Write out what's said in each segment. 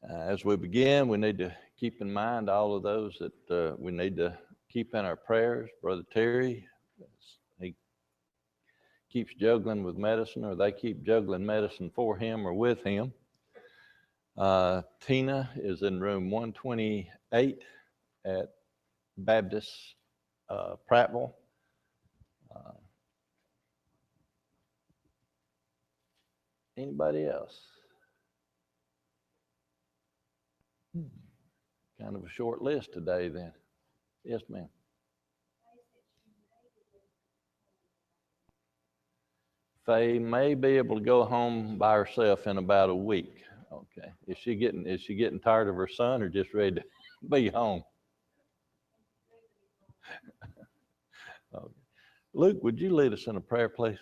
As we begin, we need to keep in mind all of those that we need to keep in our prayers. Brother Terry, he keeps juggling with medicine, or they keep juggling medicine for him or with him. Tina is in room 128 at Baptist Prattville. Anybody else? Kind of a short list today then. Yes, ma'am. Faye may be able to go home by herself in about a week. Okay. Is she getting tired of her son or just ready to be home? Okay. Luke, would you lead us in a prayer, please?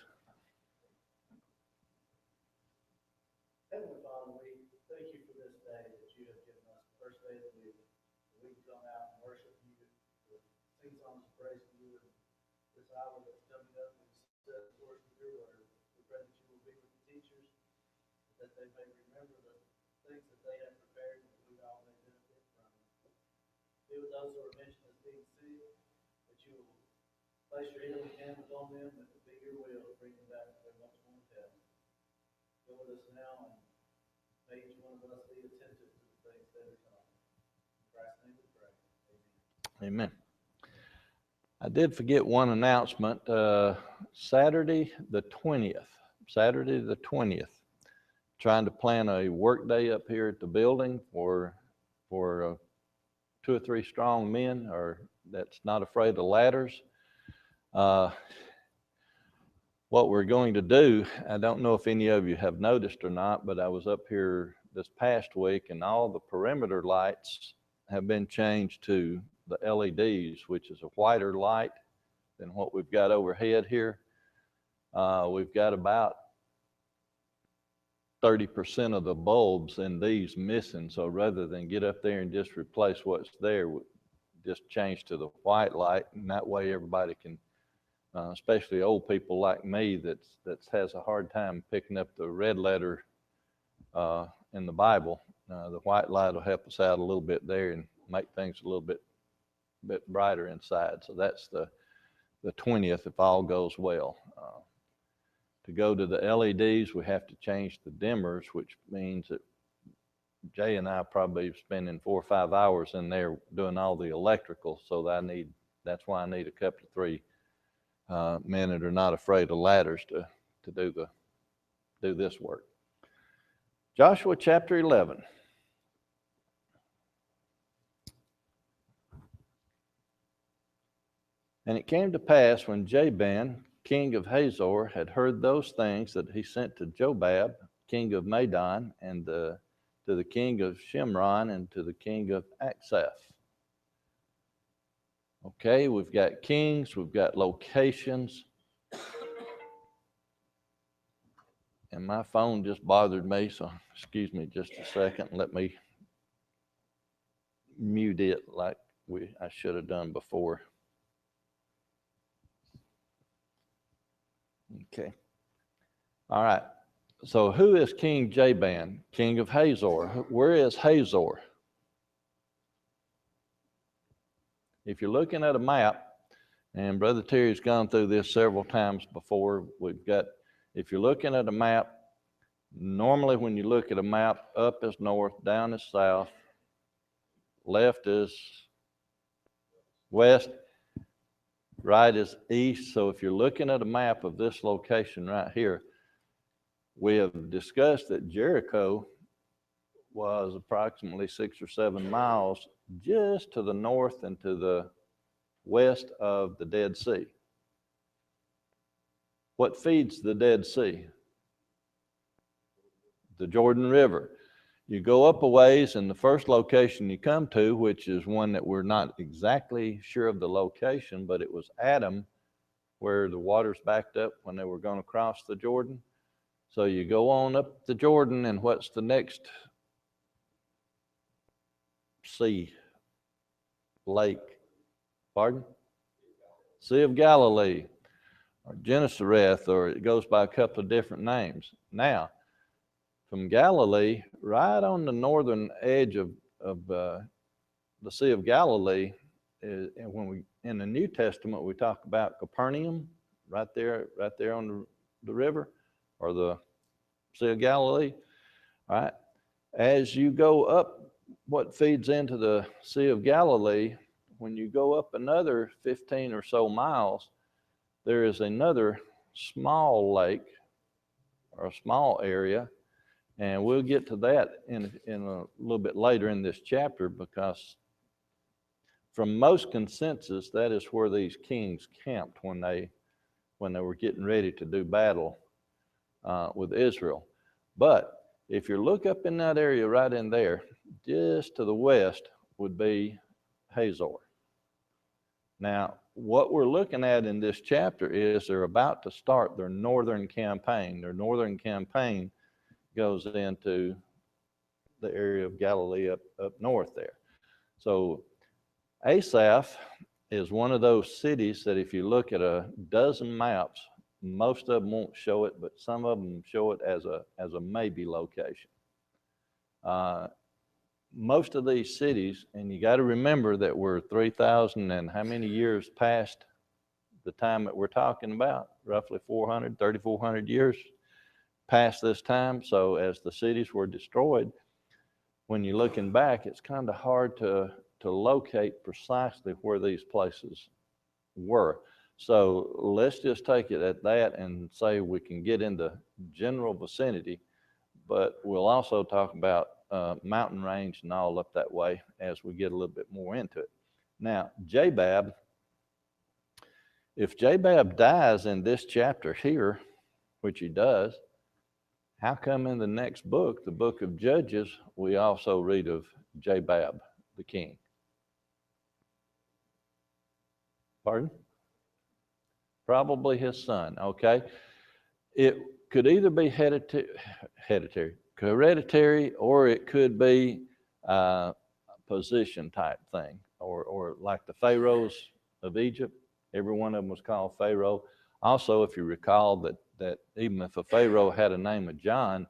Heavenly Father, we thank you for this day that you have given us, the first day of the week. We can come out and worship you, sing songs of praise to you, and this hour that's coming up, we set the course with your word. We pray that you will be with the teachers, that they may remember the things that they have prepared, and that we all may benefit from it. Be with those who are mentioned as being sick, that you will place your healing hand upon them, that it be your will to bring them back to their once born heaven. Go with us now, and may each one of us be attentive to the things that are taught. In Christ's name we pray. Amen. Amen. I did forget one announcement. Saturday the 20th, trying to plan a work day up here at the building for 2 or 3 strong men or that's not afraid of ladders. What we're going to do, I don't know if any of you have noticed or not, but I was up here this past week and all the perimeter lights have been changed to the LEDs, which is a whiter light than what we've got overhead here. We've got about 30% of the bulbs in these missing. So rather than get up there and just replace what's there, just change to the white light, and that way everybody can, especially old people like me that has a hard time picking up the red letter in the Bible. The white light will help us out a little bit there and make things a little bit brighter inside. So that's the 20th if all goes well. To go to the LEDs, we have to change the dimmers, which means that Jay and I probably spending 4 or 5 hours in there doing all the electrical. So that's why I need a couple of 3 men that are not afraid of ladders to do this work. Joshua chapter 11. And it came to pass when Jabin, king of Hazor, had heard those things that he sent to Jobab, king of Madon, and to the king of Shimron, and to the king of Achshaph. Okay, we've got kings, we've got locations. And my phone just bothered me, so excuse me just a second. Let me mute it like I should have done before. Okay. All right. So who is King Jabin, king of Hazor? Where is Hazor? If you're looking at a map, and Brother Terry's gone through this several times before, if you're looking at a map, normally when you look at a map, up is north, down is south, left is west, right is east. So if you're looking at a map of this location right here, we have discussed that Jericho was approximately 6 or 7 miles just to the north and to the west of the Dead Sea. What feeds the Dead Sea? The Jordan River. You go up a ways, and the first location you come to, which is one that we're not exactly sure of the location, but it was Adam, where the waters backed up when they were going to cross the Jordan. So you go on up the Jordan, and what's the next sea, lake? Pardon? Sea of Galilee, or Gennesareth, or it goes by a couple of different names. Now, from Galilee, right on the northern edge of the Sea of Galilee. And when we in the New Testament we talk about Capernaum, right there on the river or the Sea of Galilee. All right, as you go up, what feeds into the Sea of Galilee, when you go up another 15 or so miles, there is another small lake or a small area. And we'll get to that in a little bit later in this chapter, because from most consensus, that is where these kings camped when they were getting ready to do battle with Israel. But if you look up in that area right in there, just to the west would be Hazor. Now, what we're looking at in this chapter is they're about to start their northern campaign. Their northern campaign goes into the area of Galilee up north there. So Asaph is one of those cities that if you look at a dozen maps, most of them won't show it, but some of them show it as a maybe location. Most of these cities, and you got to remember that we're 3,000 and how many years past the time that we're talking about, roughly 3,400 years past this time. So as the cities were destroyed, when you're looking back, it's kind of hard to locate precisely where these places were. So let's just take it at that and say we can get in the general vicinity, but we'll also talk about mountain range and all up that way as we get a little bit more into it. Now, Jabab, if Jabab dies in this chapter here, which he does, how come in the next book, the book of Judges, we also read of Jabab, the king? Pardon? Probably his son, okay? It could either be hereditary, or it could be a position type thing, or like the pharaohs of Egypt. Every one of them was called Pharaoh. Also, if you recall that even if a Pharaoh had a name of John,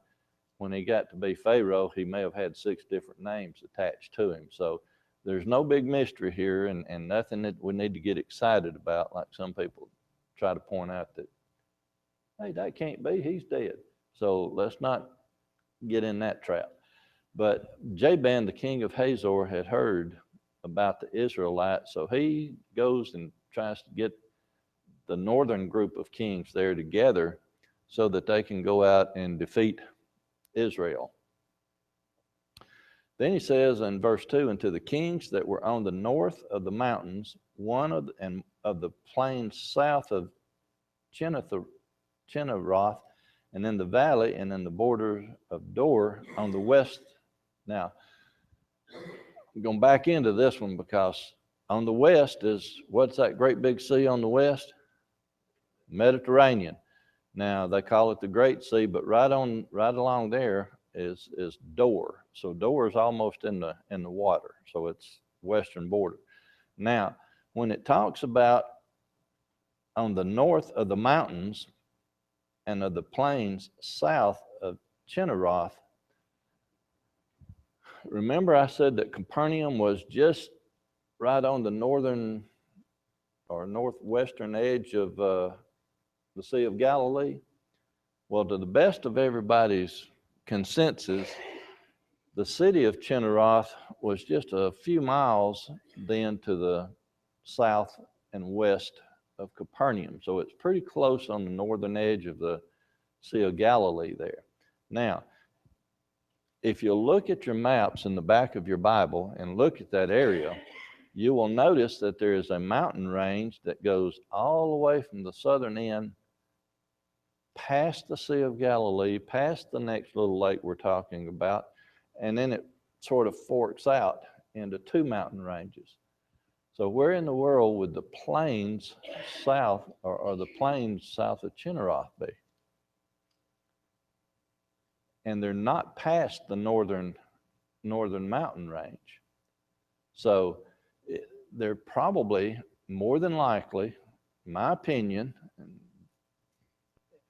when he got to be Pharaoh, he may have had 6 different names attached to him. So there's no big mystery here, and nothing that we need to get excited about, like some people try to point out that, hey, that can't be, he's dead. So let's not get in that trap. But Jabin, the king of Hazor, had heard about the Israelites, so he goes and tries to get the northern group of kings there together so that they can go out and defeat Israel. Then he says in verse 2, and to the kings that were on the north of the mountains, one of the plains south of Chinneroth, and in the valley and in the border of Dor on the west. Now, I'm going back into this one because on the west is, what's that great big sea on the west? Mediterranean. Now, they call it the Great Sea, but right along there is Dor. So Dor is almost in the water. So it's western border. Now, when it talks about on the north of the mountains and of the plains south of Chinneroth, remember I said that Capernaum was just right on the northern or northwestern edge of the Sea of Galilee? Well, to the best of everybody's consensus, the city of Chinneroth was just a few miles then to the south and west of Capernaum. So it's pretty close on the northern edge of the Sea of Galilee there. Now, if you look at your maps in the back of your Bible and look at that area, you will notice that there is a mountain range that goes all the way from the southern end past the Sea of Galilee, past the next little lake we're talking about, and then it sort of forks out into 2 mountain ranges. So where in the world would the plains south or the plains south of Chinneroth be? And they're not past the northern mountain range. So they're probably, more than likely, in my opinion,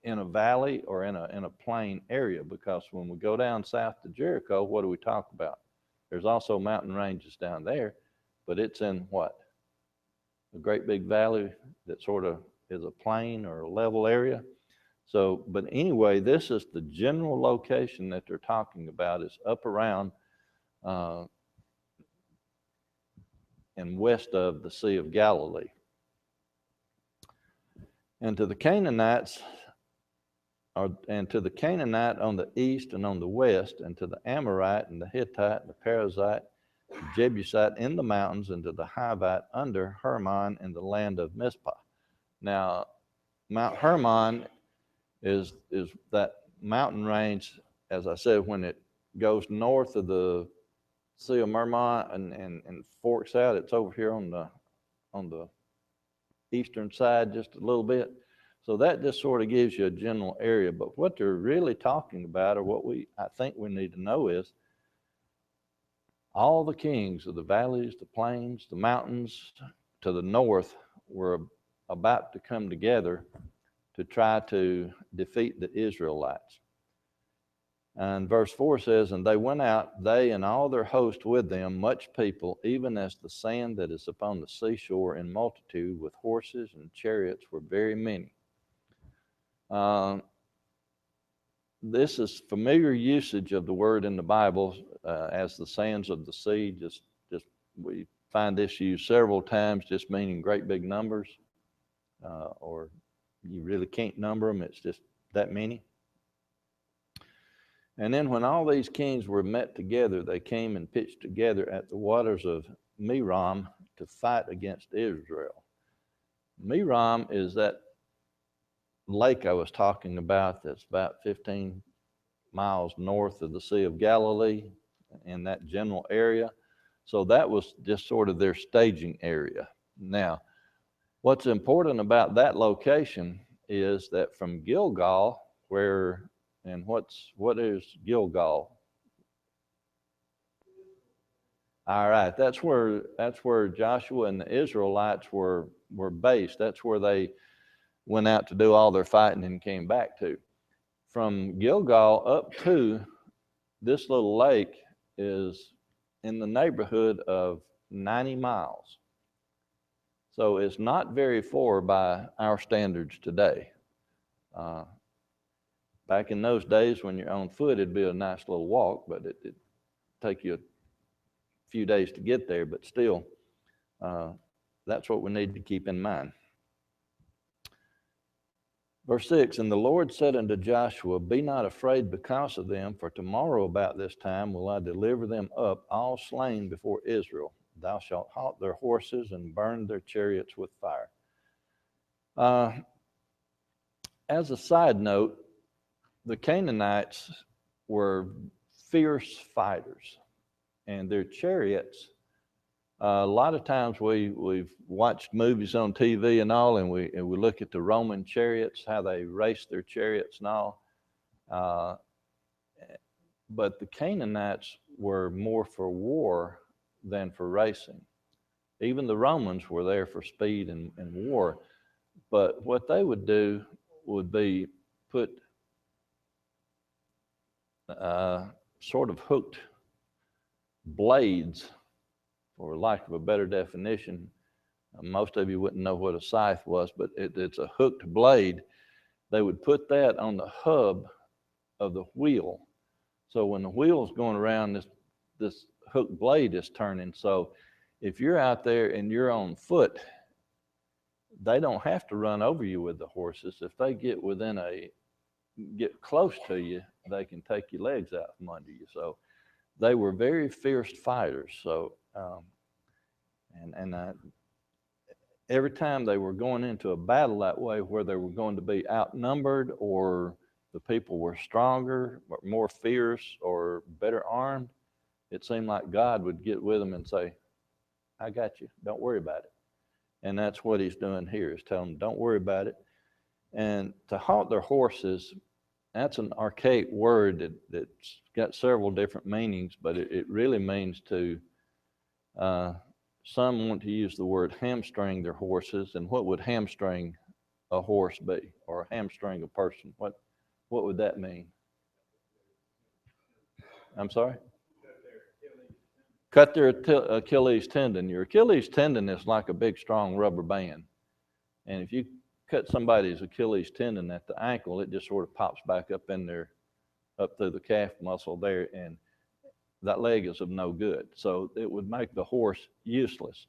in a valley or in a plain area, because when we go down south to Jericho, what do we talk about? There's also mountain ranges down there, but it's in what? A great big valley that sort of is a plain or a level area. So, but anyway, this is the general location that they're talking about, is up around and west of the Sea of Galilee. And to the Canaanites, and to the Canaanite on the east and on the west, and to the Amorite and the Hittite and the Perizzite, the Jebusite in the mountains, and to the Hivite under Hermon in the land of Mizpah. Now, Mount Hermon is that mountain range, as I said, when it goes north of the Sea of Mermon and forks out. It's over here on the eastern side just a little bit. So that just sort of gives you a general area. But what they're really talking about, or what I think we need to know, is all the kings of the valleys, the plains, the mountains to the north were about to come together to try to defeat the Israelites. And verse 4 says, and they went out, they and all their host with them, much people, even as the sand that is upon the seashore in multitude, with horses and chariots were very many. This is familiar usage of the word in the Bible as the sands of the sea. Just we find this used several times, just meaning great big numbers, or you really can't number them. It's just that many. And then when all these kings were met together, they came and pitched together at the waters of Merom to fight against Israel. Merom is that lake I was talking about that's about 15 miles north of the Sea of Galilee, in that general area. So that was just sort of their staging area. Now, what's important about that location is that from Gilgal, what is Gilgal? All right, that's where Joshua and the Israelites were based. That's where they went out to do all their fighting and came back to. From Gilgal up to this little lake is in the neighborhood of 90 miles. So it's not very far by our standards today. Back in those days when you're on foot, it'd be a nice little walk, but it'd take you a few days to get there. But still, that's what we need to keep in mind. Verse 6, and the Lord said unto Joshua, be not afraid because of them, for tomorrow about this time will I deliver them up, all slain before Israel. Thou shalt halt their horses and burn their chariots with fire. As a side note, the Canaanites were fierce fighters, and their chariots, a lot of times we've watched movies on TV and all, and we look at the Roman chariots, how they race their chariots and all. But the Canaanites were more for war than for racing. Even the Romans were there for speed and war. But what they would do would be put sort of hooked blades, for lack of a better definition. Most of you wouldn't know what a scythe was, but it's a hooked blade. They would put that on the hub of the wheel. So when the wheel's going around, this hooked blade is turning. So if you're out there and you're on foot, they don't have to run over you with the horses. If they get close to you, they can take your legs out from under you. So they were very fierce fighters. So, every time they were going into a battle that way, where they were going to be outnumbered, or the people were stronger, or more fierce, or better armed, it seemed like God would get with them and say, I got you, don't worry about it. And that's what he's doing here, is telling them, don't worry about it. And to halt their horses, that's an archaic word that's got several different meanings, but it really means to, some want to use the word hamstring their horses. And what would hamstring a horse be, or hamstring a person? What would that mean? I'm sorry? Cut their Achilles tendon. Your Achilles tendon is like a big, strong rubber band. And if you cut somebody's Achilles tendon at the ankle, it just sort of pops back up in there, up through the calf muscle there, and that leg is of no good. So it would make the horse useless.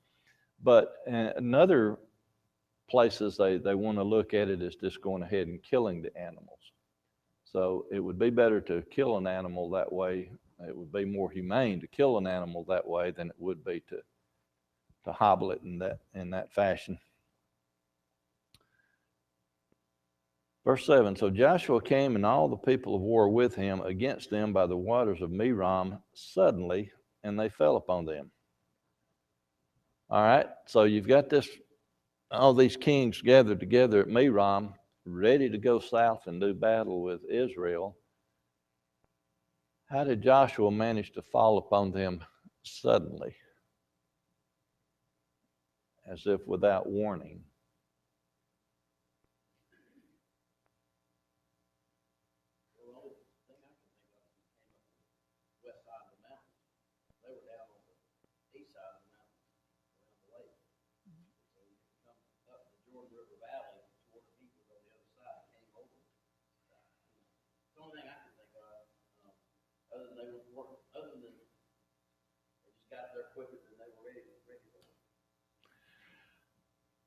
But another places they want to look at it is just going ahead and killing the animals. So it would be better to kill an animal that way. It would be more humane to kill an animal that way than it would be to hobble it in that fashion. Verse 7, so Joshua came and all the people of war with him against them by the waters of Merom suddenly, and they fell upon them. All right, so you've got all these kings gathered together at Merom, ready to go south and do battle with Israel. How did Joshua manage to fall upon them suddenly, as if without warning?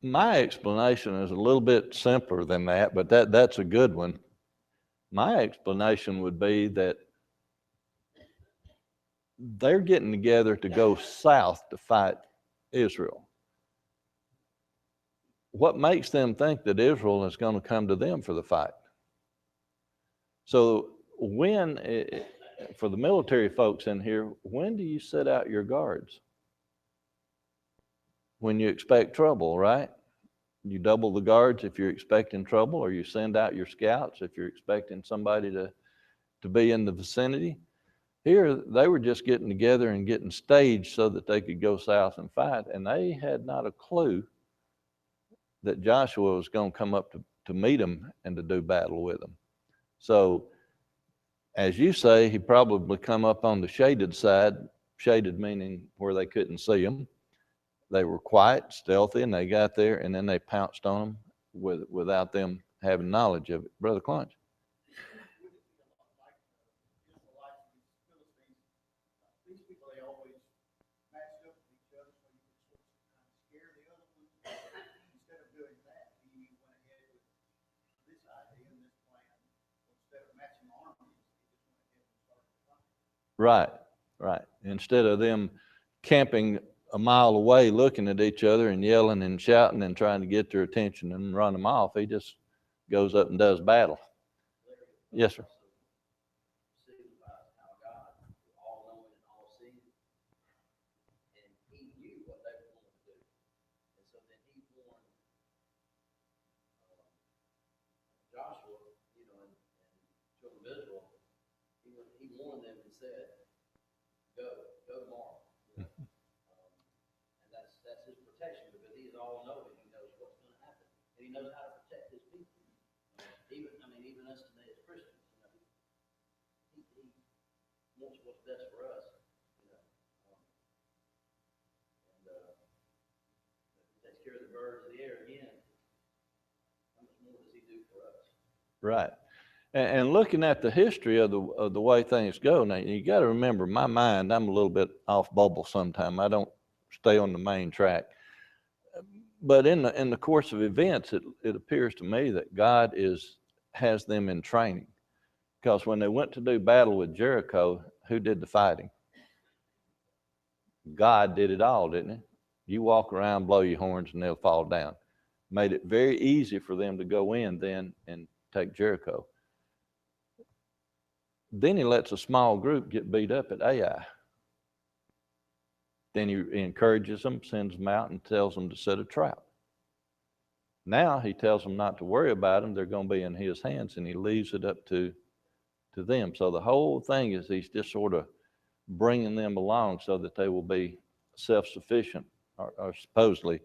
My explanation is a little bit simpler than that, but that's a good one. My explanation would be that they're getting together to go south to fight Israel. What makes them think that Israel is going to come to them for the fight? So for the military folks in here, when do you set out your guards? When you expect trouble, right? You double the guards if you're expecting trouble, or you send out your scouts if you're expecting somebody to be in the vicinity. Here, they were just getting together and getting staged so that they could go south and fight, and they had not a clue that Joshua was going to come up to meet them and to do battle with them. So, as you say, he probably come up on the shaded side, shaded meaning where they couldn't see him. They were quiet, stealthy, and they got there, and then they pounced on them without them having knowledge of it. Brother Clunch. These people, they always matched up with each other so you could sort of kind of scare the other one. Instead of doing that, he went ahead with this idea and this plan. Instead of matching armies, he just went ahead and started the fight. Right. Instead of them camping a mile away looking at each other and yelling and shouting and trying to get their attention and run them off, he just goes up and does battle. Yes, sir. Knows how to protect his people. Even us today as Christians, he wants what's best for us, and he takes care of the birds of the air again. How much more does he do for us? Right. And looking at the history of the way things go, now you got to remember, my mind, I'm a little bit off bubble sometime. I don't stay on the main track. But in the course of events, it appears to me that God has them in training. Because when they went to do battle with Jericho, who did the fighting? God did it all, didn't he? You walk around, blow your horns, and they'll fall down. Made it very easy for them to go in then and take Jericho. Then he lets a small group get beat up at Ai. Then he encourages them, sends them out, and tells them to set a trap. Now he tells them not to worry about them. They're going to be in his hands, and he leaves it up to them. So the whole thing is he's just sort of bringing them along so that they will be self-sufficient, or supposedly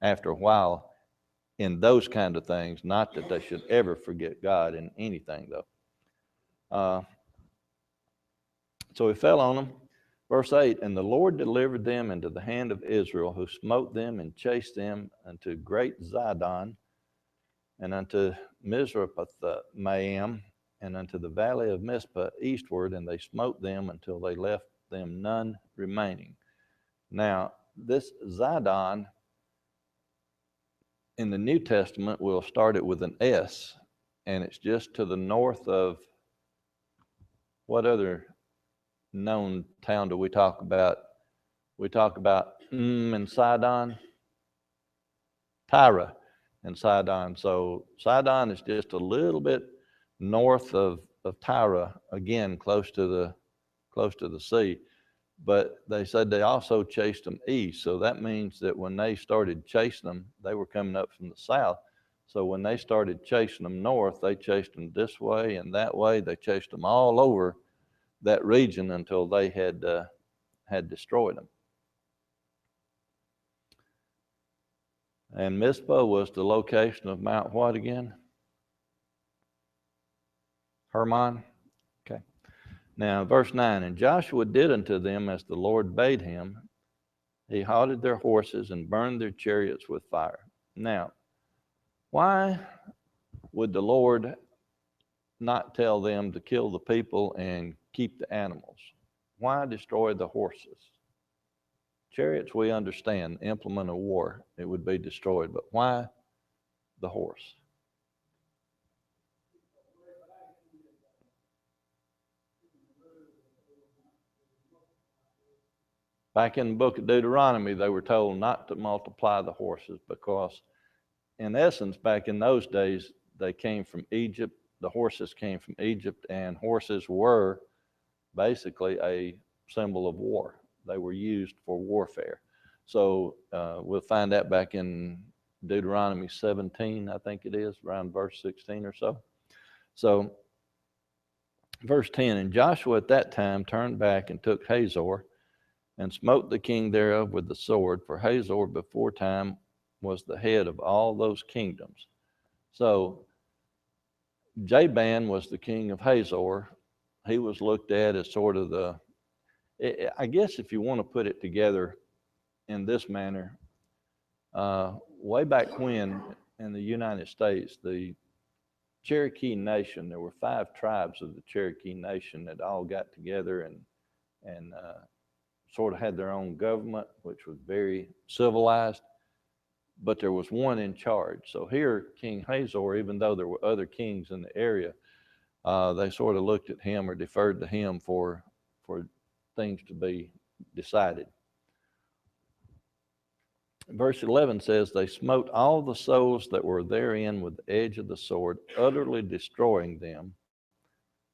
after a while in those kind of things. Not that they should ever forget God in anything, though. So he fell on them. Verse 8, and the Lord delivered them into the hand of Israel, who smote them and chased them unto great Zidon, and unto Mizraim, and unto the valley of Mizpah eastward, and they smote them until they left them none remaining. Now, this Zidon in the New Testament, we'll start it with an S, and it's just to the north of what other known town do we talk about? We talk about and Sidon, Tyre and Sidon. So Sidon is just a little bit north of Tyre, again close to the sea. But they said they also chased them east. So that means that when they started chasing them, they were coming up from the south. So when they started chasing them north, they chased them this way and that way. They chased them all over that region until they had destroyed them. And Mizpah was the location of Mount what again? Hermon? Okay. Now, verse 9, and Joshua did unto them as the Lord bade him. He halted their horses and burned their chariots with fire. Now, why would the Lord not tell them to kill the people and keep the animals? Why destroy the horses? Chariots, we understand, implement of war, it would be destroyed. But why the horse? Back in the book of Deuteronomy, they were told not to multiply the horses because, in essence, back in those days, they came from Egypt. The horses came from Egypt, and horses were basically a symbol of war. They were used for warfare. So we'll find that back in Deuteronomy 17, I think it is, around verse 16 or so. So, verse 10, and Joshua at that time turned back and took Hazor, and smote the king thereof with the sword, for Hazor before time was the head of all those kingdoms. So Jaban was the king of Hazor. He was looked at as sort of I guess if you want to put it together in this manner, way back when in the United States, the Cherokee Nation, there were 5 tribes of the Cherokee Nation that all got together and sort of had their own government, which was very civilized, but there was one in charge. So here, King Hazor, even though there were other kings in the area, they sort of looked at him or deferred to him for things to be decided. Verse 11 says, they smote all the souls that were therein with the edge of the sword, utterly destroying them.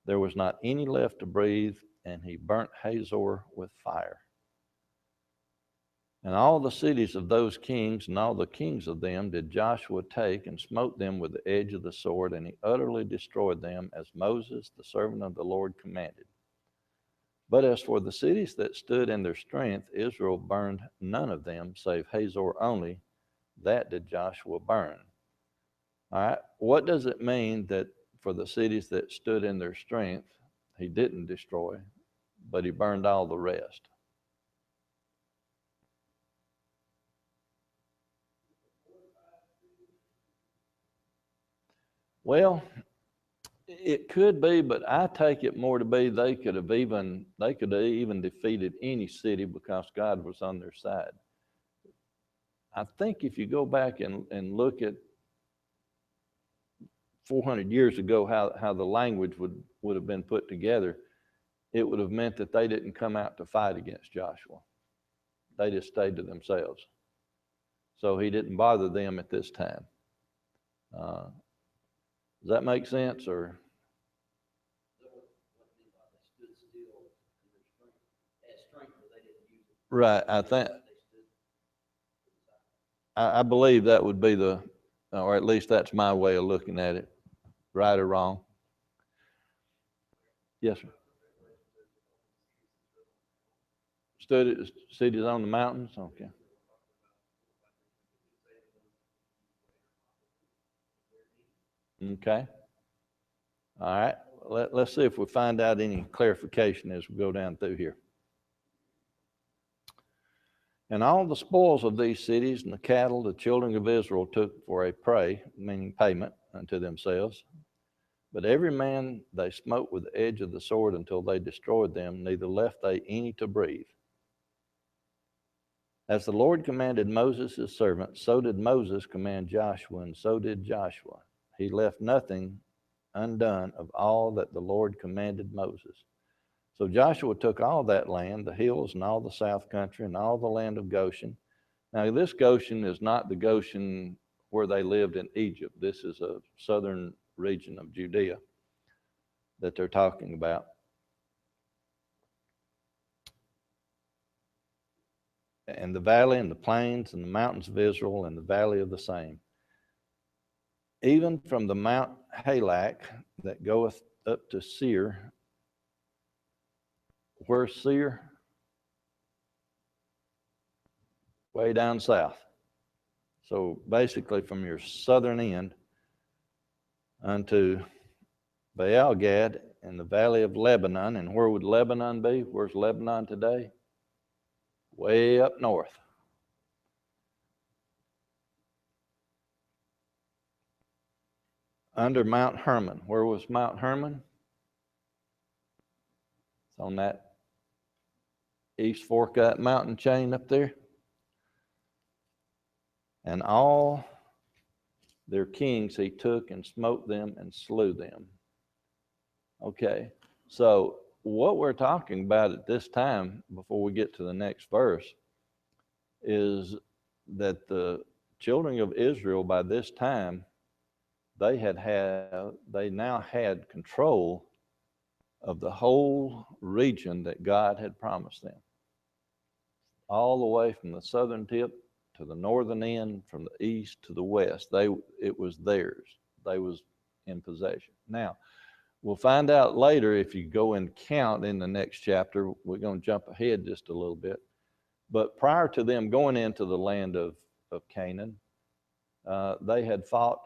There was not any left to breathe, and he burnt Hazor with fire. And all the cities of those kings and all the kings of them did Joshua take and smote them with the edge of the sword, and he utterly destroyed them as Moses, the servant of the Lord, commanded. But as for the cities that stood in their strength, Israel burned none of them, save Hazor only. That did Joshua burn. All right, what does it mean that for the cities that stood in their strength, he didn't destroy, but he burned all the rest? Well, it could be, but I take it more to be they could have even defeated any city because God was on their side. I think if you go back and look at 400 years ago how the language would have been put together, it would have meant that they didn't come out to fight against Joshua. They just stayed to themselves. So he didn't bother them at this time. Does that make sense? Or right, I believe that would be or at least that's my way of looking at it, right or wrong. Yes, sir. Stood at the cities on the mountains. Okay. Okay. All right. Let's see if we find out any clarification as we go down through here. And all the spoils of these cities and the cattle the children of Israel took for a prey, meaning payment unto themselves. But every man they smote with the edge of the sword until they destroyed them, neither left they any to breathe. As the Lord commanded Moses his servant, so did Moses command Joshua, and so did Joshua. He left nothing undone of all that the Lord commanded Moses. So Joshua took all that land, the hills and all the south country and all the land of Goshen. Now this Goshen is not the Goshen where they lived in Egypt. This is a southern region of Judea that they're talking about. And the valley and the plains and the mountains of Israel and the valley of the same. Even from the Mount Halak that goeth up to Seir. Where's Seir? Way down south. So basically from your southern end unto Baal-gad in the valley of Lebanon. And where would Lebanon be? Where's Lebanon today? Way up north. Under Mount Hermon. Where was Mount Hermon? It's on that east fork of that mountain chain up there. And all their kings he took and smote them and slew them. Okay, so what we're talking about at this time, before we get to the next verse, is that the children of Israel by this time, they now had control of the whole region that God had promised them. All the way from the southern tip to the northern end, from the east to the west. It was theirs. They was in possession. Now, we'll find out later if you go and count in the next chapter. We're going to jump ahead just a little bit. But prior to them going into the land of Canaan, they had fought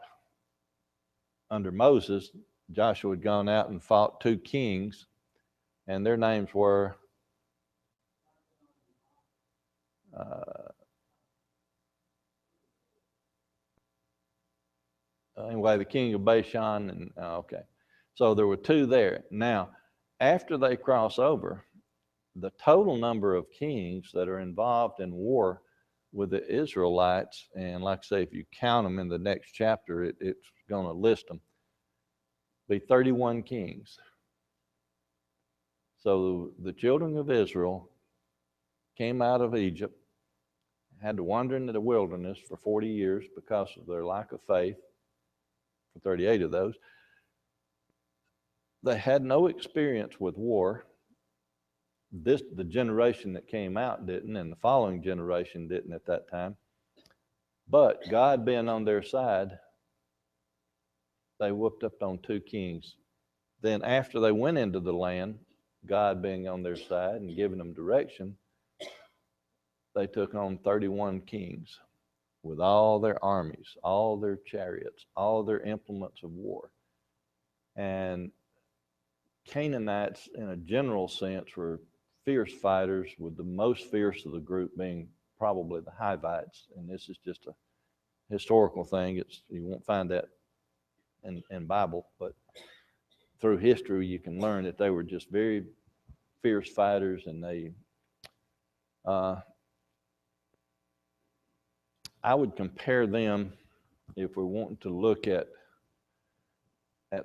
under Moses. Joshua had gone out and fought 2 kings, and their names were anyway, the king of Bashan, and okay. So there were 2 there. Now, after they cross over, the total number of kings that are involved in war with the Israelites, and like I say, if you count them in the next chapter, it's going to list them, be 31 kings. So the children of Israel came out of Egypt, had to wander into the wilderness for 40 years because of their lack of faith, for 38 of those. They had no experience with war. The generation that came out didn't, and the following generation didn't at that time. But God being on their side, they whooped up on 2 kings. Then after they went into the land, God being on their side and giving them direction, they took on 31 kings with all their armies, all their chariots, all their implements of war. And Canaanites, in a general sense, were fierce fighters, with the most fierce of the group being probably the Hivites. And this is just a historical thing. You won't find that in Bible, but through history you can learn that they were just very fierce fighters, and they I would compare them, if we're wanting to look at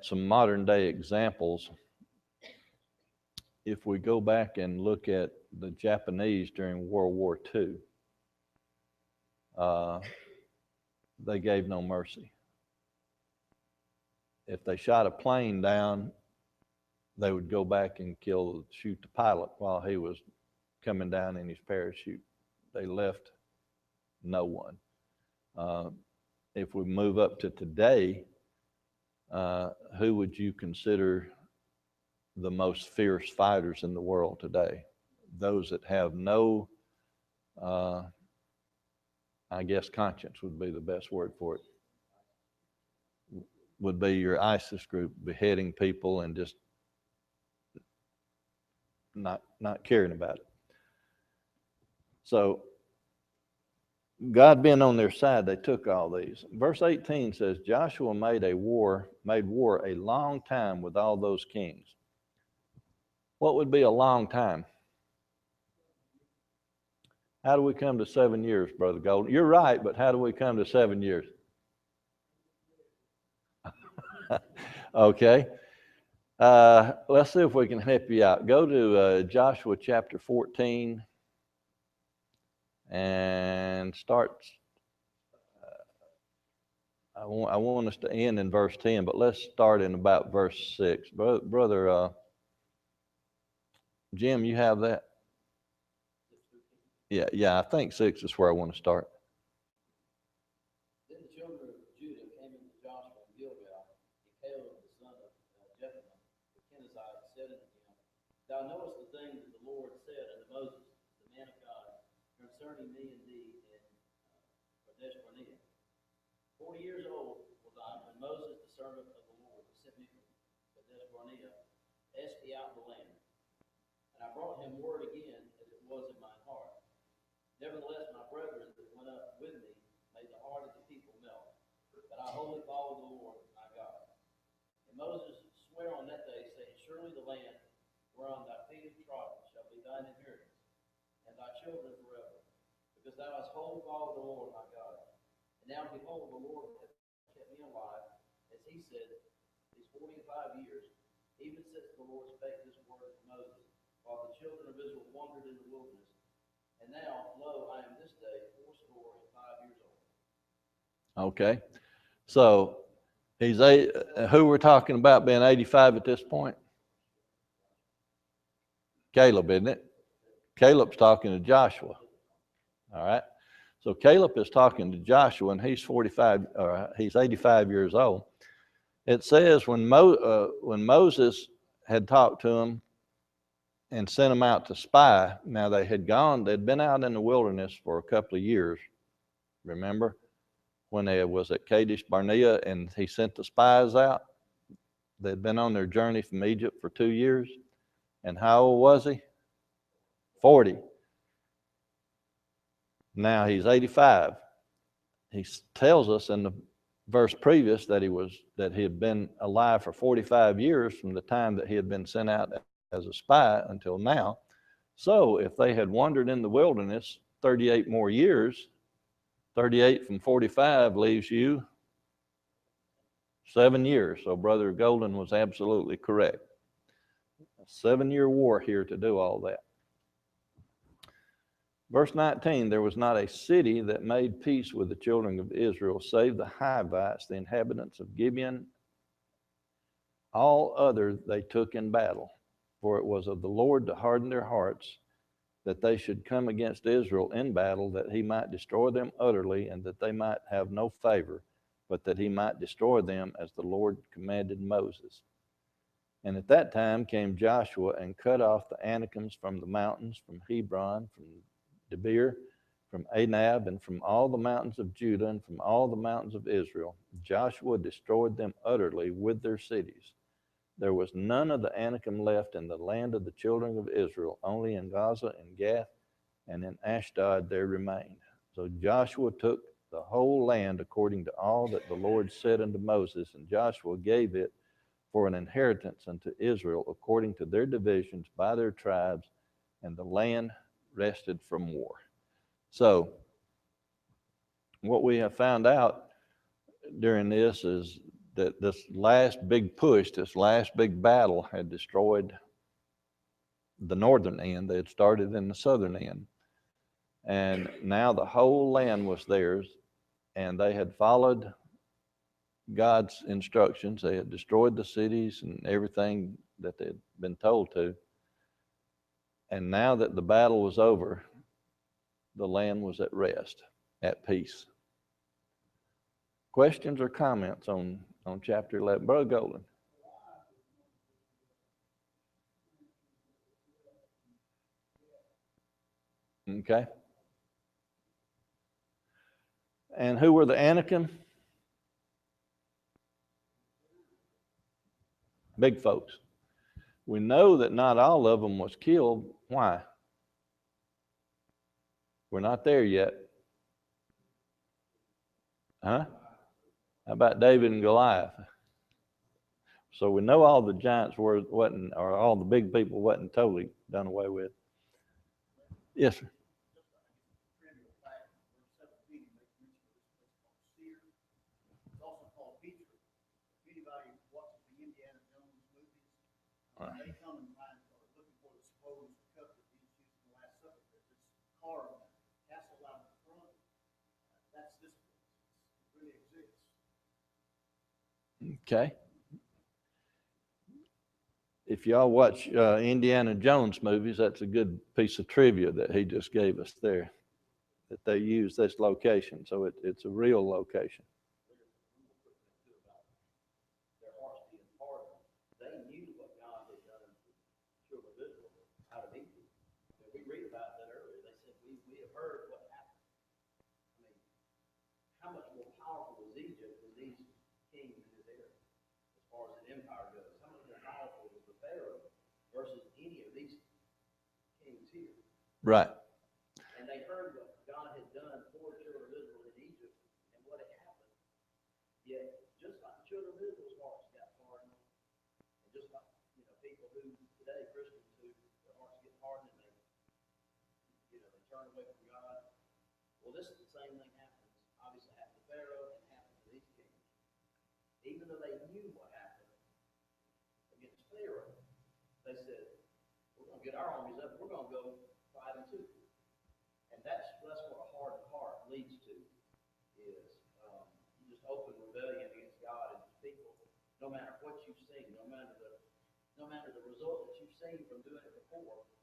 some modern day examples. If we go back and look at the Japanese during World War II, they gave no mercy. If they shot a plane down, they would go back and shoot the pilot while he was coming down in his parachute. They left no one. If we move up to today, who would you consider the most fierce fighters in the world today? Those that have no, I guess conscience would be the best word for it. would be your ISIS group, beheading people and just not caring about it. So God being on their side, they took all these. Verse 18 says, Joshua made war a long time with all those kings. What would be a long time? How do we come to 7 years, Brother Golden? You're right, but how do we come to 7 years? Okay. Let's see if we can help you out. Go to Joshua chapter 14 and start. I want us to end in verse 10, but let's start in about verse 6. Brother Jim, you have that? Yeah, I think 6 is where I want to start. Then the children of Judah came unto Joshua in Gilgal, and Caleb the son of Jephunneh the Kenizzite said unto him, Thou knowest the things that the Lord said unto Moses, the man of God, concerning me and thee in Kadesh Barnea. 40 years old was I when Moses, the servant of the Lord, sent me from Kadesh Barnea to espy out the land. And I brought him word again as it was in mine heart. Nevertheless, my brethren that went up with me made the heart of the people melt. But I wholly followed the Lord my God. And Moses sware on that day, saying, Surely the land whereon thy feet have trodden shall be thine inheritance, and thy children forever, because thou hast wholly followed the Lord my God. And now behold, the Lord hath kept me alive, as he said, these 45 years, even since the Lord spake this word to Moses, while the children of Israel wandered in the wilderness. And now, lo, I am this day 85 years old. Okay. So who we're talking about being 85 at this point? Caleb, isn't it? Caleb's talking to Joshua. All right. So Caleb is talking to Joshua, and he's 85 years old. It says when Moses had talked to him and sent them out to spy. Now they'd been out in the wilderness for a couple of years. Remember when they was at Kadesh Barnea and he sent the spies out? They'd been on their journey from Egypt for 2 years. And how old was he? 40. Now he's 85. He tells us in the verse previous that he had been alive for 45 years from the time that he had been sent out as a spy until now. So if they had wandered in the wilderness 38 more years, 38 from 45 leaves you 7 years. So Brother Golden was absolutely correct. A 7-year war here to do all that. Verse 19, there was not a city that made peace with the children of Israel, save the Hivites, the inhabitants of Gibeon. All other they took in battle. For it was of the Lord to harden their hearts, that they should come against Israel in battle, that he might destroy them utterly, and that they might have no favor, but that he might destroy them as the Lord commanded Moses. And at that time came Joshua and cut off the Anakims from the mountains, from Hebron, from Debir, from Anab, and from all the mountains of Judah, and from all the mountains of Israel. Joshua destroyed them utterly with their cities. There was none of the Anakim left in the land of the children of Israel, only in Gaza and Gath and in Ashdod there remained. So Joshua took the whole land according to all that the Lord said unto Moses, and Joshua gave it for an inheritance unto Israel according to their divisions by their tribes, and the land rested from war. So what we have found out during this is that this last big push, this last big battle had destroyed the northern end. They had started in the southern end. And now the whole land was theirs, and they had followed God's instructions. They had destroyed the cities and everything that they had been told to. And now that the battle was over, the land was at rest, at peace. Questions or comments on chapter 11? Brother Golden. Okay. And who were the Anakim? big folks. We know that not all of them was killed. Why? We're not there yet. Huh? How about David and Goliath? So we know all the giants wasn't, or all the big people wasn't totally done away with. Yes, sir. Trivial fact, verse 17 makes mention of this place called Seir. It's also called Beecher. If anybody watches the Indiana Jones movies, they come and find or looking for the supposed cup that Jesus used in the Last Supper. There's this carved castle out in the front. That's this place. It really exists. Okay. If y'all watch Indiana Jones movies, that's a good piece of trivia that he just gave us there, that they use this location. So it's a real location. Their hearts being hardened. They knew what God had done to the children of Israel out of Egypt. And we read about that earlier. They said, we have heard what happened. I mean, how much more powerful was Egypt than these kings in this area, as far as an empire goes? How much more powerful was the Pharaoh versus any of these kings here? Right. And they heard what God had done for the children of Israel in Egypt and what had happened. Yet, just like the children of Israel's hearts got hardened, and just like people who today, Christians who their hearts get hardened and they turn away from God. Well, this is the same thing happens. Obviously, happened to Pharaoh and happened to these kings. Even though they knew what happened against Pharaoh, they said, "We're going to get our armies up. We're going to go fight them too." And that's what a hardened heart leads to, is just open rebellion against God and His people. No matter what you've seen, no matter the result that you've seen from doing it before, and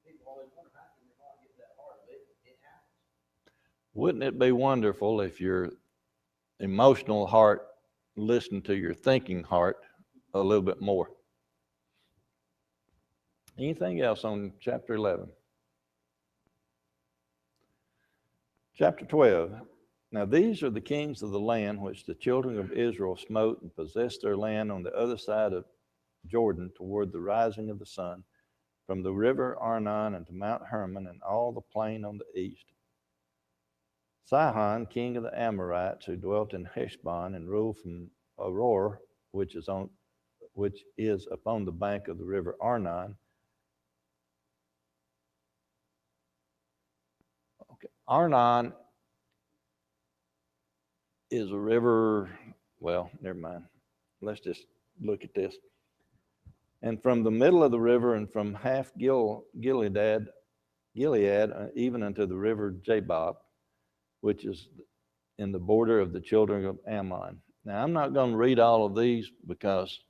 people always wonder, how can your heart get that hard? It happens. Wouldn't it be wonderful if your emotional heart listened to your thinking heart a little bit more? Anything else on chapter 11? Chapter 12. Now these are the kings of the land which the children of Israel smote and possessed their land on the other side of Jordan toward the rising of the sun, from the river Arnon unto Mount Hermon and all the plain on the east. Sihon, king of the Amorites, who dwelt in Heshbon and ruled from Aroer, which is upon the bank of the river Arnon. Okay. Arnon is a river, well, never mind. Let's just look at this. And from the middle of the river and from half Gilead, even unto the river Jabbok, which is in the border of the children of Ammon. Now, I'm not going to read all of these because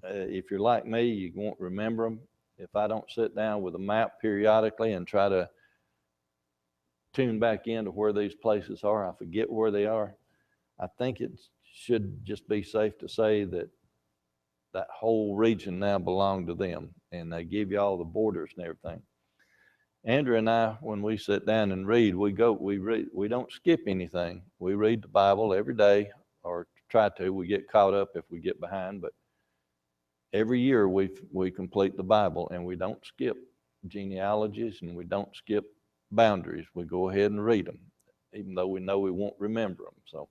if you're like me, you won't remember them. If I don't sit down with a map periodically and try to tune back into where these places are, I forget where they are. I think it should just be safe to say that that whole region now belonged to them, and they give you all the borders and everything. Andrew and I, when we sit down and read, we read. We don't skip anything. We read the Bible every day, or try to. We get caught up if we get behind, but every year we complete the Bible, and we don't skip genealogies and we don't skip boundaries. We go ahead and read them, even though we know we won't remember them. So,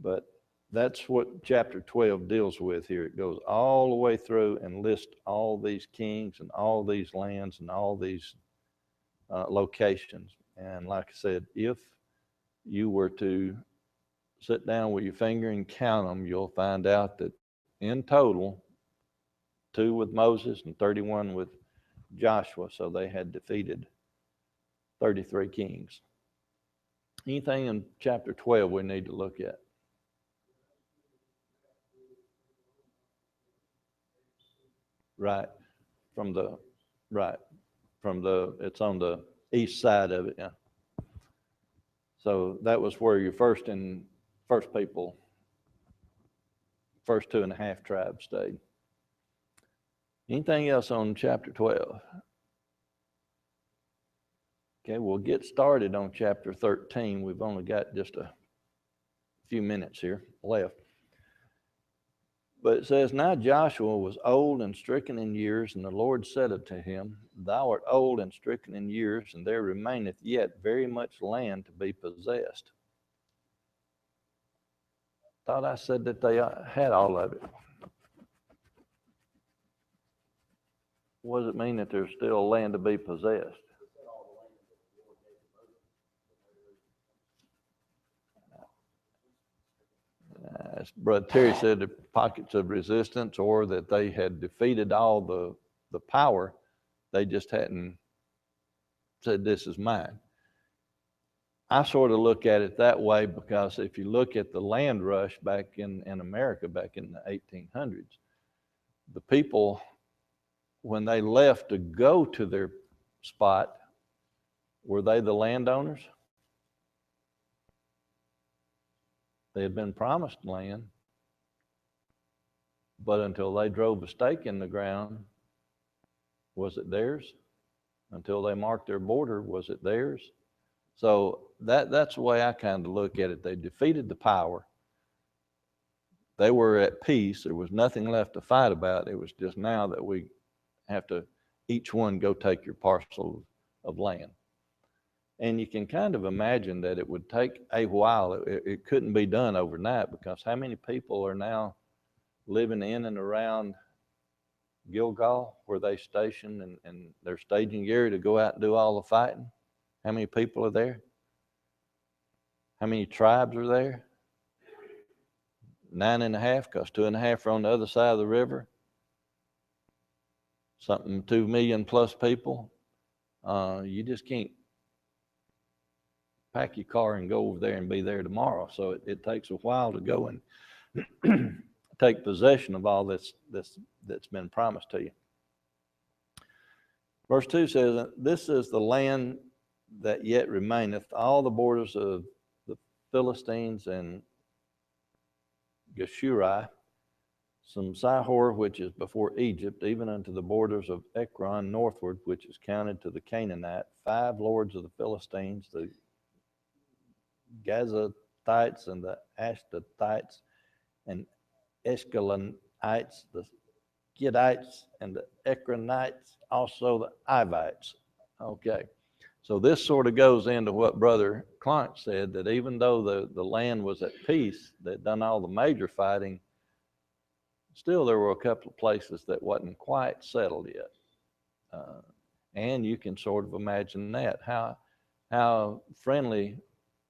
but that's what chapter 12 deals with here. It goes all the way through and lists all these kings and all these lands and all these locations. And like I said, if you were to sit down with your finger and count them, you'll find out that in total, 2 with Moses and 31 with Joshua. So they had defeated 33 kings. Anything in chapter 12 we need to look at? Right, it's on the east side of it, yeah. So that was where your first 2.5 tribes stayed. Anything else on chapter 12? Okay, we'll get started on chapter 13. We've only got just a few minutes here left. But it says, now Joshua was old and stricken in years, and the Lord said unto him, Thou art old and stricken in years, and there remaineth yet very much land to be possessed. Thought I said that they had all of it. What does it mean that there's still land to be possessed? As Brother Terry said, the pockets of resistance, or that they had defeated all the power. They just hadn't said, this is mine. I sort of look at it that way because if you look at the land rush back in America back in the 1800s, the people, when they left to go to their spot, were they the landowners? They had been promised land, but until they drove a stake in the ground, was it theirs? Until they marked their border, was it theirs? So that's the way I kind of look at it. They defeated the power. They were at peace. There was nothing left to fight about. It was just now that we have to, each one go take your parcel of land. And you can kind of imagine that it would take a while. It couldn't be done overnight, because how many people are now living in and around Gilgal, where they station and their staging area to go out and do all the fighting? How many people are there? How many tribes are there? 9.5, because 2.5 are on the other side of the river. Something 2 million plus people. You just can't pack your car and go over there and be there tomorrow. So it takes a while to go and take possession of all that's been promised to you. Verse 2 says, this is the land that yet remaineth, all the borders of the Philistines and Geshuri, from Sihor, which is before Egypt, even unto the borders of Ekron northward, which is counted to the Canaanite, 5 lords of the Philistines, the Gazathites and the Ashdodites and Escalonites, the Gittites and the Ekronites, also the Ivites. Okay, so this sort of goes into what Brother Clark said, that even though the land was at peace, they'd done all the major fighting, still there were a couple of places that wasn't quite settled yet. And you can sort of imagine that. How friendly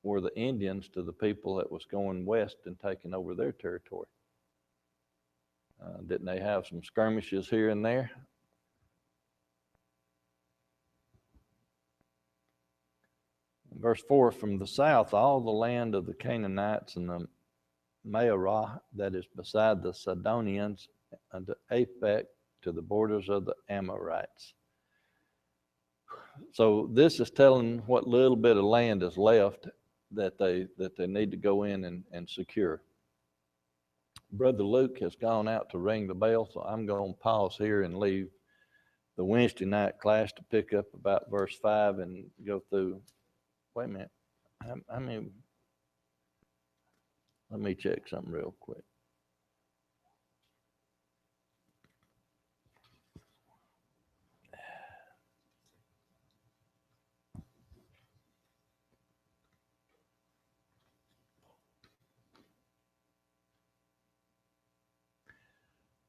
were the Indians to the people that was going west and taking over their territory? Didn't they have some skirmishes here and there? Verse 4, from the south, all the land of the Canaanites and the Maarah, that is beside the Sidonians, unto Aphek, to the borders of the Amorites. So this is telling what little bit of land is left that they need to go in and secure. Brother Luke has gone out to ring the bell, so I'm going to pause here and leave the Wednesday night class to pick up about verse 5 and go through. Wait a minute. I mean, let me check something real quick.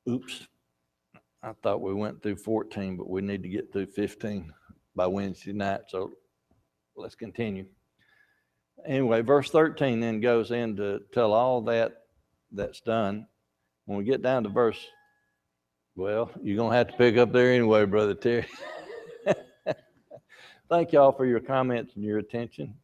Oops. I thought we went through 14, but we need to get through 15 by Wednesday night. So let's continue. Anyway, verse 13 then goes in to tell all that's done. When we get down to verse, well, you're going to have to pick up there anyway, Brother Terry. Thank y'all for your comments and your attention.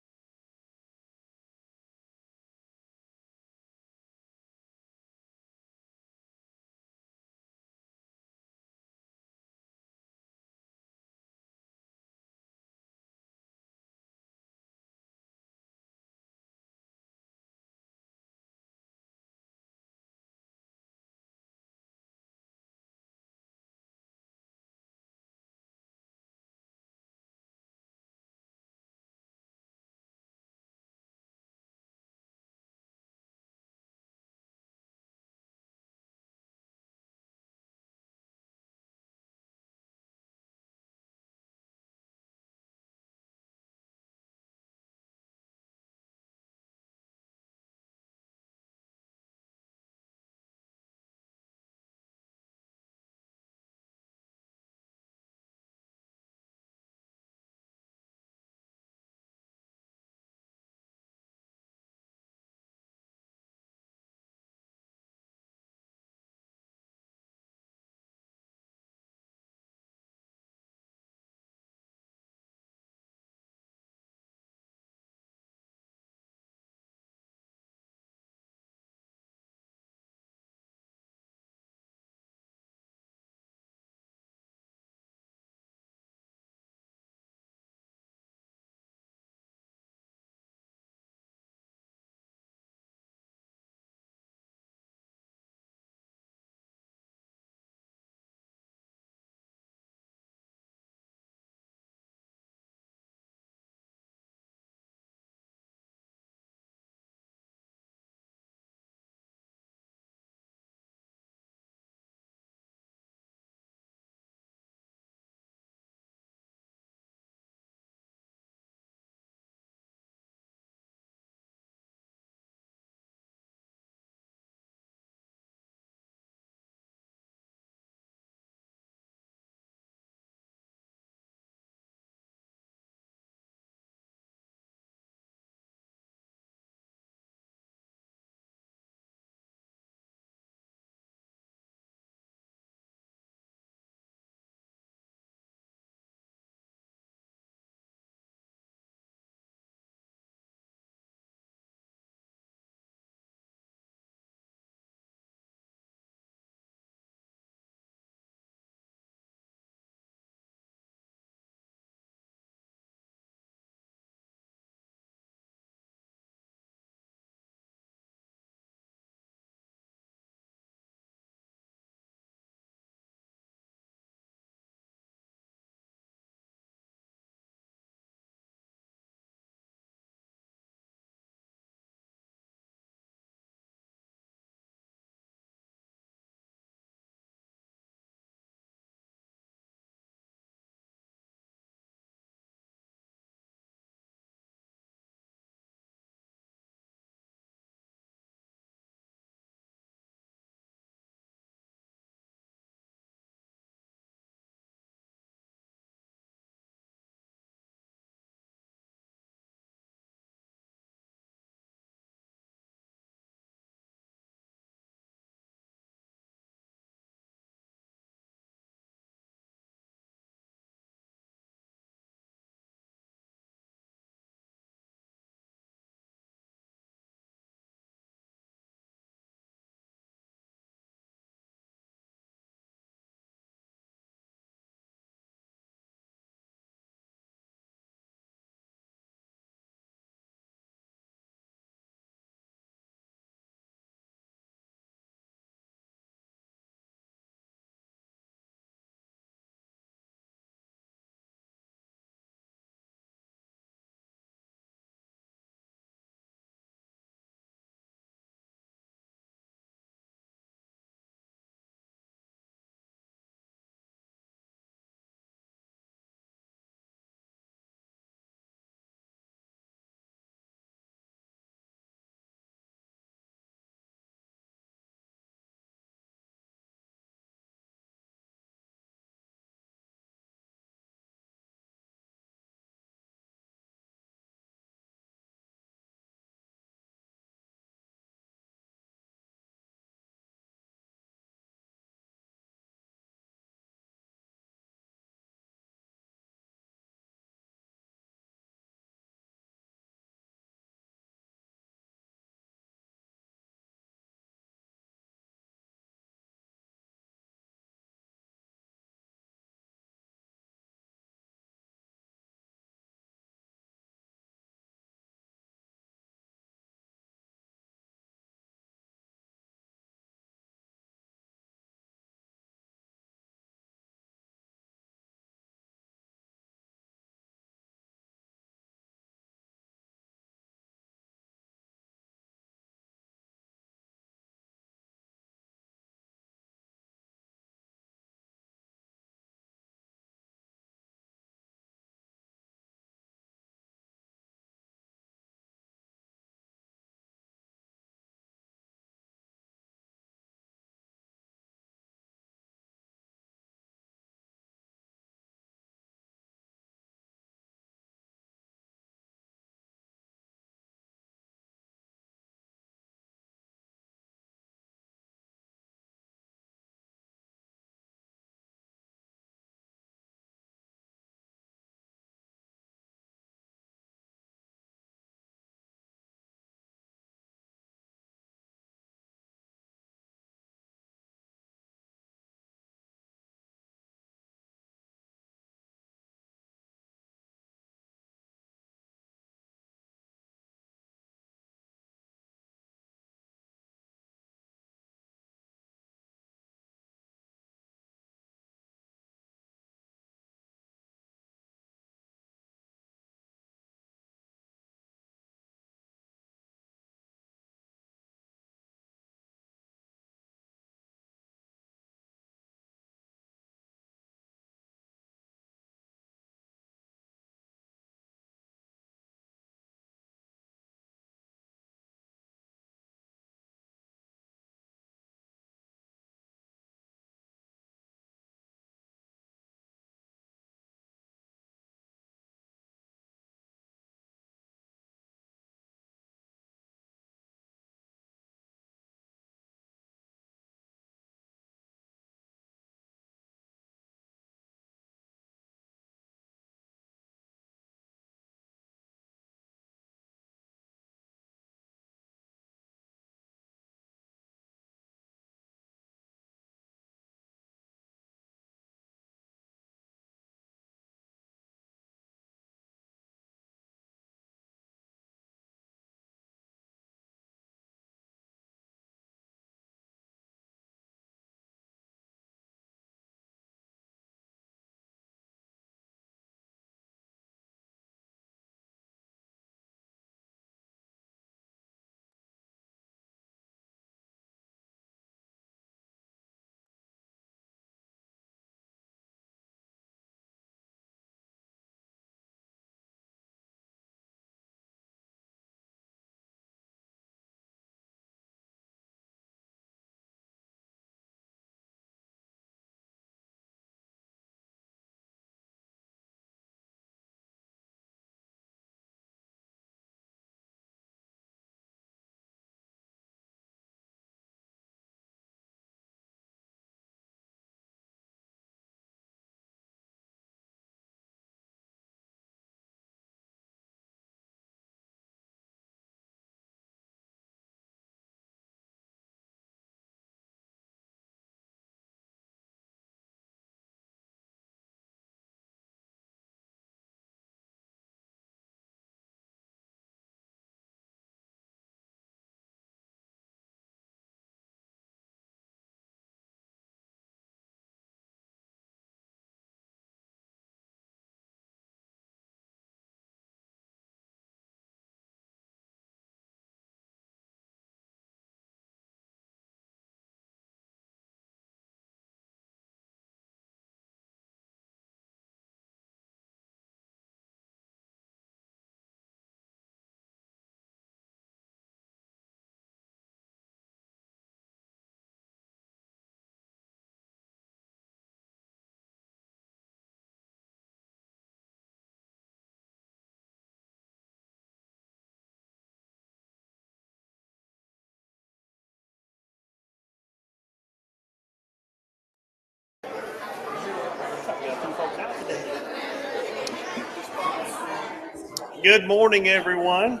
Good morning, everyone.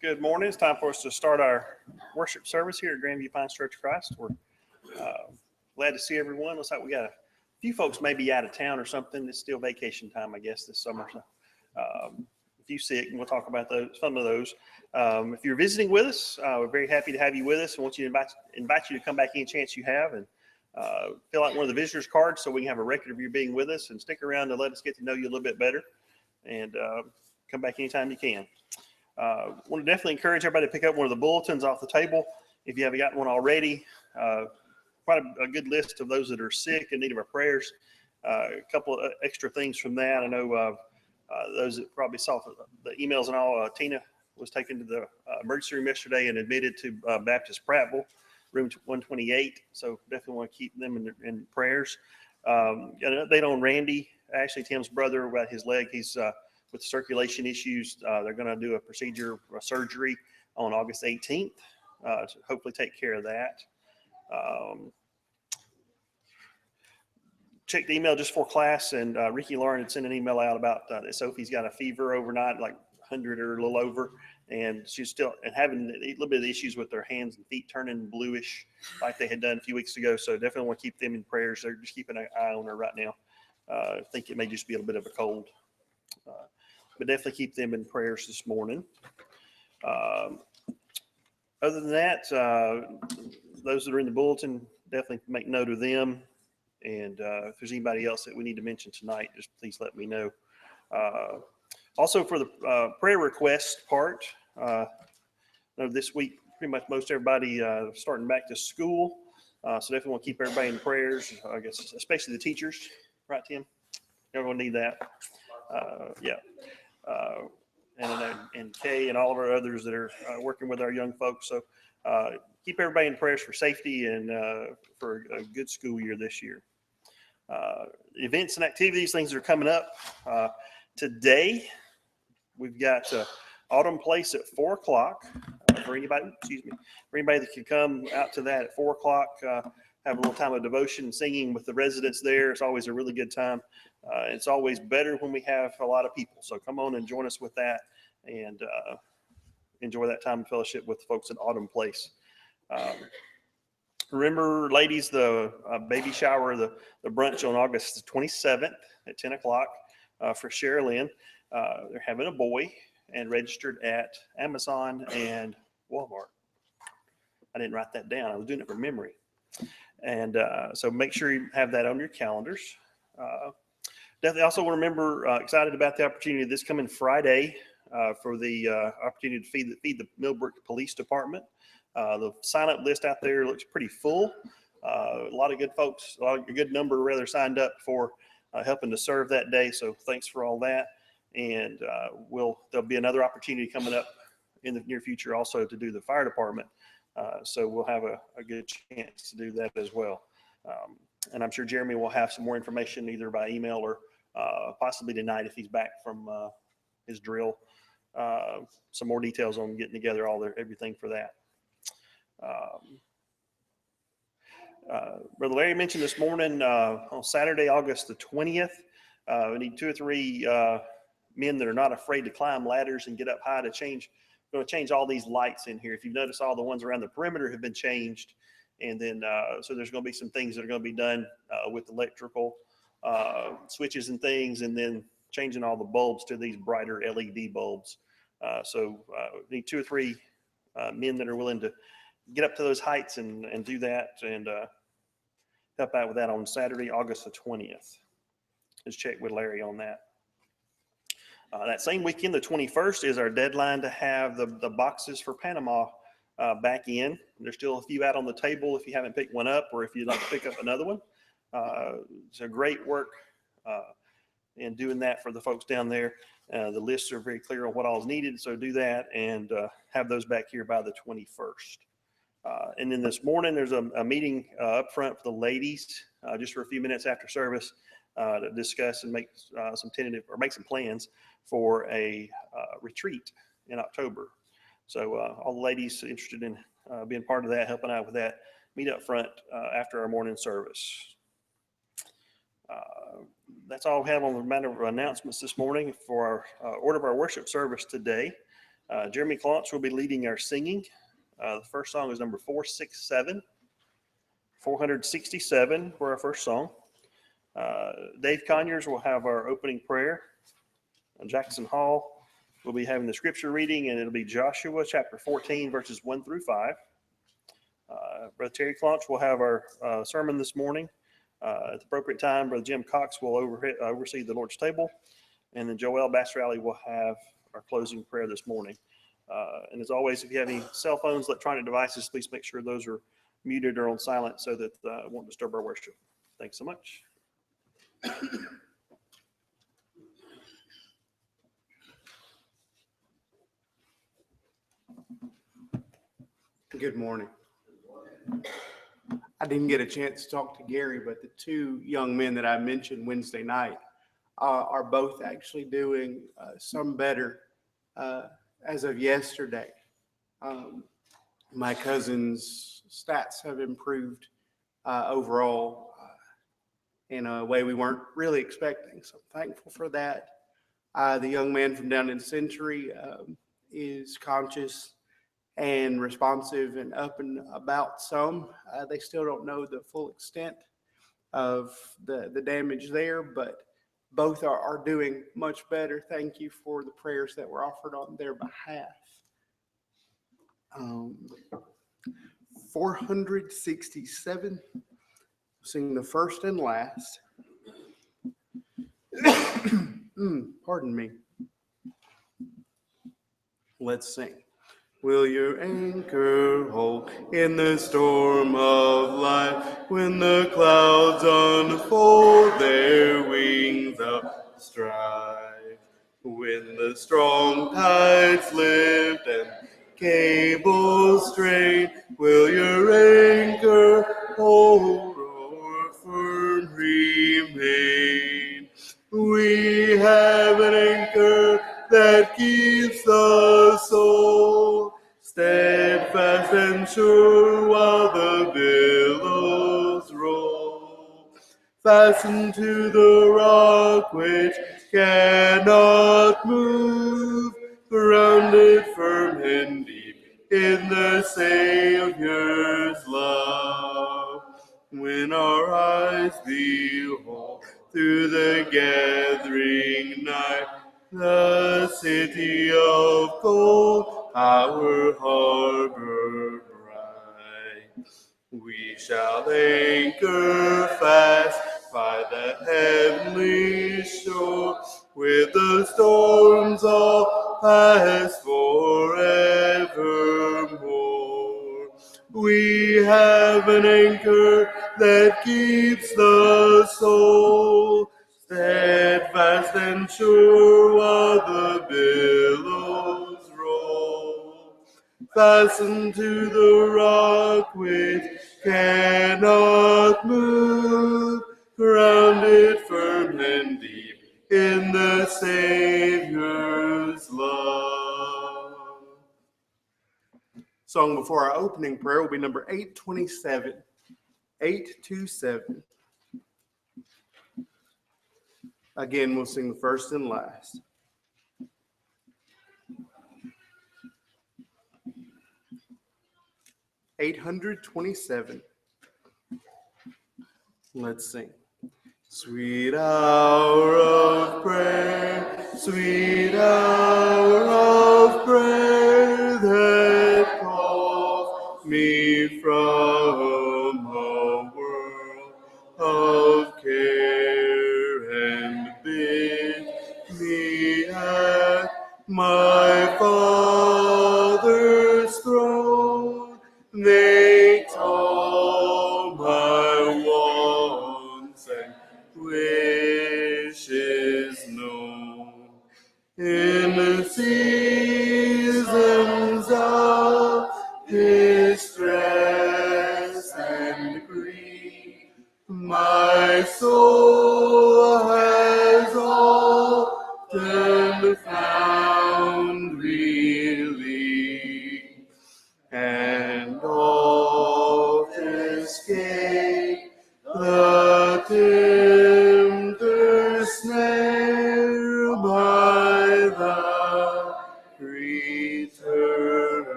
Good morning. It's time for us to start our worship service here at Grandview Pines Church of Christ. We're glad to see everyone. Looks like we got a few folks maybe out of town or something. It's still vacation time, I guess, this summer. So, a few sick, and we'll talk about those, some of those. If you're visiting with us, we're very happy to have you with us. I want you to invite you to come back any chance you have and fill out one of the visitors cards so we can have a record of you being with us, and stick around to let us get to know you a little bit better, and come back anytime you can. Want to definitely encourage everybody to pick up one of the bulletins off the table if you haven't gotten one already. Quite a good list of those that are sick and in need of our prayers. A couple of extra things from that. I know those that probably saw the emails and all, Tina was taken to the emergency room yesterday and admitted to Baptist Prattville, room 128. So definitely want to keep them in prayers. Got an update on Randy, actually Tim's brother, about his leg. He's with circulation issues. They're going to do a surgery on August 18th to hopefully take care of that. Checked the email just for class, and Ricky Lauren had sent an email out about that Sophie's got a fever overnight, like 100 or a little over, and she's still having a little bit of issues with their hands and feet turning bluish like they had done a few weeks ago. So definitely want to keep them in prayers. They're just keeping an eye on her right now. I think it may just be a little bit of a cold. But definitely keep them in prayers this morning. Other than that, those that are in the bulletin, definitely make note of them. And if there's anybody else that we need to mention tonight, just please let me know. Also for the prayer request part, this week, pretty much most everybody starting back to school. So definitely want to keep everybody in prayers, I guess, especially the teachers. Right, Tim? Everyone need that. Yeah. And Kay and all of our others that are working with our young folks. So keep everybody in prayers for safety and for a good school year this year. Events and activities, things that are coming up. Today, we've got Autumn Place at 4 o'clock for anybody that can come out to that at 4 o'clock. Have a little time of devotion and singing with the residents there. It's always a really good time. It's always better when we have a lot of people. So come on and join us with that, and enjoy that time of fellowship with the folks at Autumn Place. Remember, ladies, the baby shower, the brunch on August 27th at 10 o'clock for Sherilyn. They're having a boy and registered at Amazon and Walmart. I didn't write that down. I was doing it from memory. And so make sure you have that on your calendars. Definitely also want to remember, excited about the opportunity this coming Friday for the opportunity to feed the Millbrook Police Department. The sign-up list out there looks pretty full. A lot of good folks, a good number rather signed up for helping to serve that day. So thanks for all that. And there'll be another opportunity coming up in the near future also to do the fire department. So we'll have a good chance to do that as well. And I'm sure Jeremy will have some more information either by email or possibly tonight if he's back from his drill. Some more details on getting together everything for that. Brother Larry mentioned this morning on Saturday, August the 20th, we need 2 or 3 men that are not afraid to climb ladders and get up high to change. We're going to change all these lights in here. If you've noticed, all the ones around the perimeter have been changed. And then, so there's going to be some things that are going to be done with electrical switches and things, and then changing all the bulbs to these brighter LED bulbs. So we need 2 or 3 men that are willing to get up to those heights and do that, and help out with that on Saturday, August the 20th. Just check with Larry on that. That same weekend, the 21st, is our deadline to have the boxes for Panama back in. There's still a few out on the table if you haven't picked one up, or if you'd like to pick up another one. It's a great work in doing that for the folks down there. The lists are very clear on what all is needed, so do that and have those back here by the 21st. And then this morning, there's a meeting up front for the ladies just for a few minutes after service to discuss and make some plans for a retreat in October. So all the ladies interested in being part of that, helping out with that, meet up front after our morning service. That's all we have on the matter of announcements this morning for our order of our worship service today. Jeremy Claunch will be leading our singing. The first song is number 467. 467 for our first song. Dave Conyers will have our opening prayer. Jackson Hall will be having the scripture reading, and it'll be Joshua chapter 14, verses 1 through 5. Brother Terry Claunch will have our sermon this morning. At the appropriate time, Brother Jim Cox will oversee the Lord's table, and then Joel Bastrally will have our closing prayer this morning. And as always, if you have any cell phones, electronic devices, please make sure those are muted or on silent so that it won't disturb our worship. Thanks so much. Good morning. I didn't get a chance to talk to Gary, but the two young men that I mentioned Wednesday night are both actually doing some better as of yesterday. My cousin's stats have improved overall in a way we weren't really expecting, so I'm thankful for that. The young man from down in Century is conscious and responsive and up and about some. They still don't know the full extent of the damage there, but both are doing much better. Thank you for the prayers that were offered on their behalf. 467, sing the first and last. Pardon me. Let's sing. Will your anchor hold in the storm of life when the clouds unfold their wings up strive? When the strong tides lift and cables strain, will your anchor hold or firm remain? We have an anchor that keeps the soul steadfast and sure while the billows roll. Fastened to the rock which cannot move, grounded firm and deep in the Savior's love. When our eyes behold through the gathering night the city of gold, our harbor bright, we shall anchor fast by the heavenly shore, with the storms all past forevermore. We have an anchor that keeps the soul steadfast and sure while the billows roll. Fastened to the rock which cannot move, grounded firm and deep in the Savior's love. Song before our opening prayer will be number 827. 827. Again, we'll sing the first and last. $827. Let's sing. Sweet hour of prayer, sweet hour of prayer that calls me from a world of care and bid me at my Father's throne. Makes all my wants and wishes known. In the seasons of distress and grief, my soul has often found relief, and oft escape the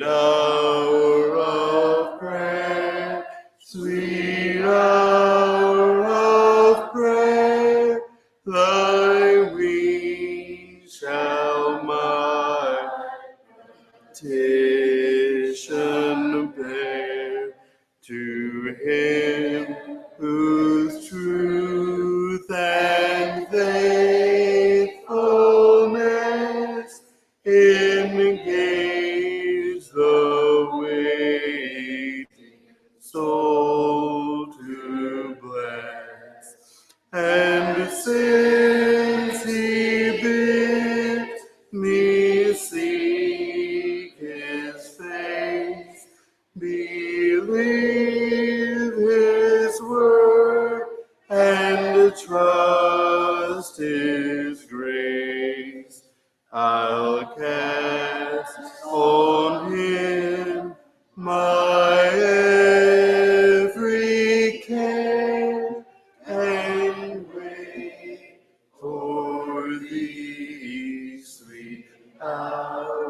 Sweet hour of prayer, sweet hour of prayer, thy wings shall my petition bear. To him whose truth and faithfulness engage the waiting soul to bless. And since he bid me seek his face, believe his word, and trust his grace, I'll cast on him my every care, and wait for thee, sweet hour